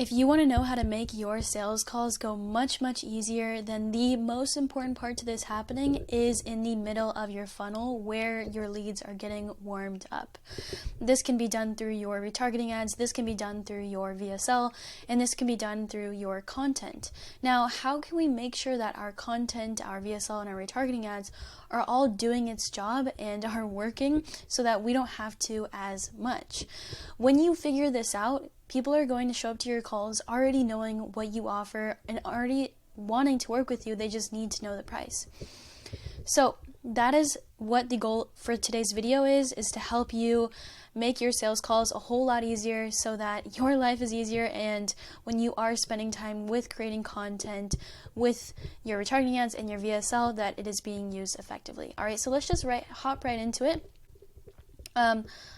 If you want to know how to make your sales calls go much easier, then the most important part to this happening is in the middle of your funnel where your leads are getting warmed up. This can be done through your retargeting ads, this can be done through your VSL, and this can be done through your content. Now, how can we make sure that our content, our VSL, and our retargeting ads are all doing its job and are working so that we don't have to as much? When you figure this out, people are going to show up to your calls already knowing what you offer and already wanting to work with you. They just need to know the price. So that is what the goal for today's video is to help you make your sales calls a whole lot easier so that your life is easier, and when you are spending time with creating content with your retargeting ads and your VSL, that it is being used effectively. All right, so let's just hop right into it.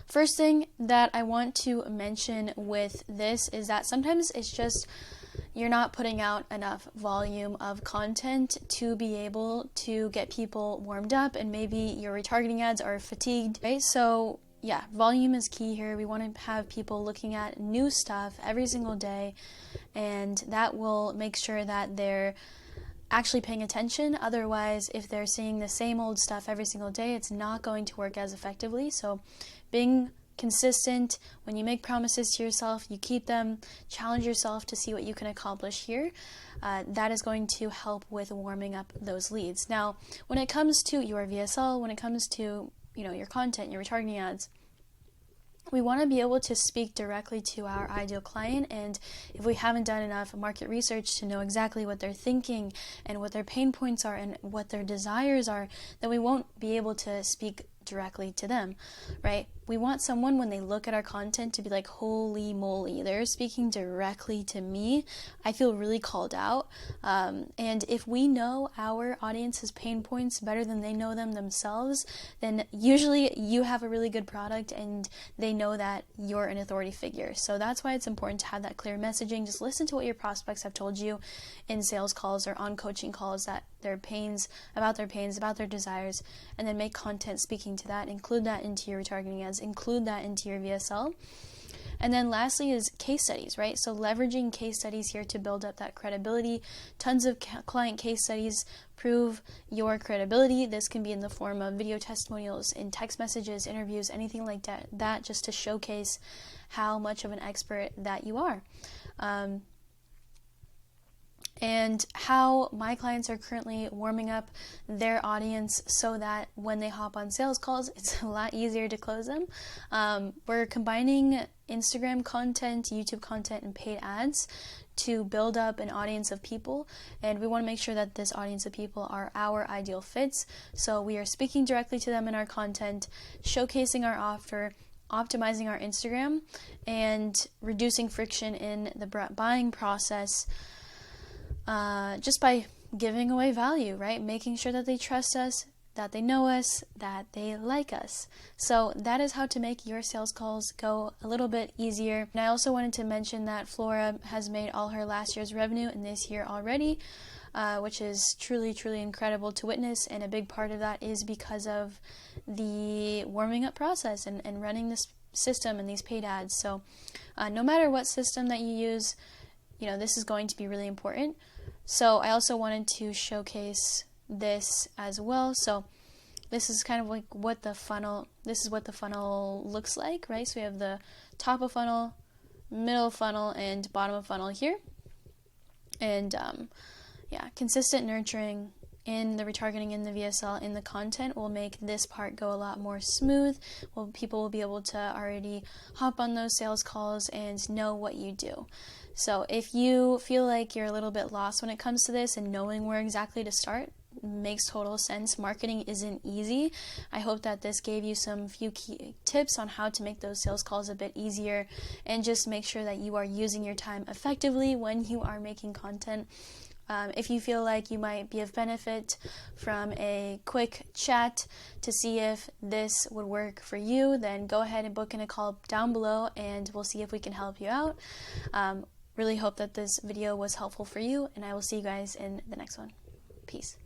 First thing that I want to mention with this is that sometimes it's just you're not putting out enough volume of content to be able to get people warmed up, and maybe your retargeting ads are fatigued, right? So yeah, volume is key here. We want to have people looking at new stuff every single day, and that will make sure that they're actually paying attention. Otherwise, if they're seeing the same old stuff every single day, it's not going to work as effectively. So being consistent, when you make promises to yourself, you keep them. Challenge yourself to see what you can accomplish here. That is going to help with warming up those leads. Now, when it comes to your VSL, when it comes to your content, your retargeting ads, we want to be able to speak directly to our ideal client, and if we haven't done enough market research to know exactly what they're thinking and what their pain points are and what their desires are, then we won't be able to speak directly to them, right? We want someone, when they look at our content, to be like, holy moly, they're speaking directly to me. I feel really called out. And if we know our audience's pain points better than they know them themselves, then usually you have a really good product and they know that you're an authority figure. So that's why it's important to have that clear messaging. Just listen to what your prospects have told you in sales calls or on coaching calls, that their pains, about their desires, and then make content speaking to that. Include that into your retargeting ads, include that into your VSL. And then lastly is case studies, right? So leveraging case studies here to build up that credibility. Tons of client case studies prove your credibility. This can be in the form of video testimonials, in text messages, interviews, anything like that, just to showcase how much of an expert that you are. And how my clients are currently warming up their audience so that when they hop on sales calls, it's a lot easier to close them. We're combining Instagram content, YouTube content, and paid ads to build up an audience of people, and we want to make sure that this audience of people are our ideal fits. So we are speaking directly to them in our content, showcasing our offer, optimizing our Instagram, and reducing friction in the buying process, just by giving away value, right? Making sure that they trust us, that they know us, that they like us. So that is how to make your sales calls go a little bit easier. And I also wanted to mention that Flora has made all her last year's revenue in this year already, which is truly incredible to witness, and a big part of that is because of the warming up process and running this system and these paid ads. So no matter what system that you use, this is going to be really important. So I also wanted to showcase this as well. So this is kind of like what the funnel looks like, right? So we have the top of funnel, middle of funnel, and bottom of funnel here. And consistent nurturing in the retargeting, in the VSL, in the content will make this part go a lot more smooth. People will be able to already hop on those sales calls and know what you do. So if you feel like you're a little bit lost when it comes to this and knowing where exactly to start, makes total sense. Marketing isn't easy. I hope that this gave you some few key tips on how to make those sales calls a bit easier, and just make sure that you are using your time effectively when you are making content. If you feel like you might be of benefit from a quick chat to see if this would work for you, then go ahead and book in a call down below and we'll see if we can help you out. Really hope that this video was helpful for you, and I will see you guys in the next one. Peace.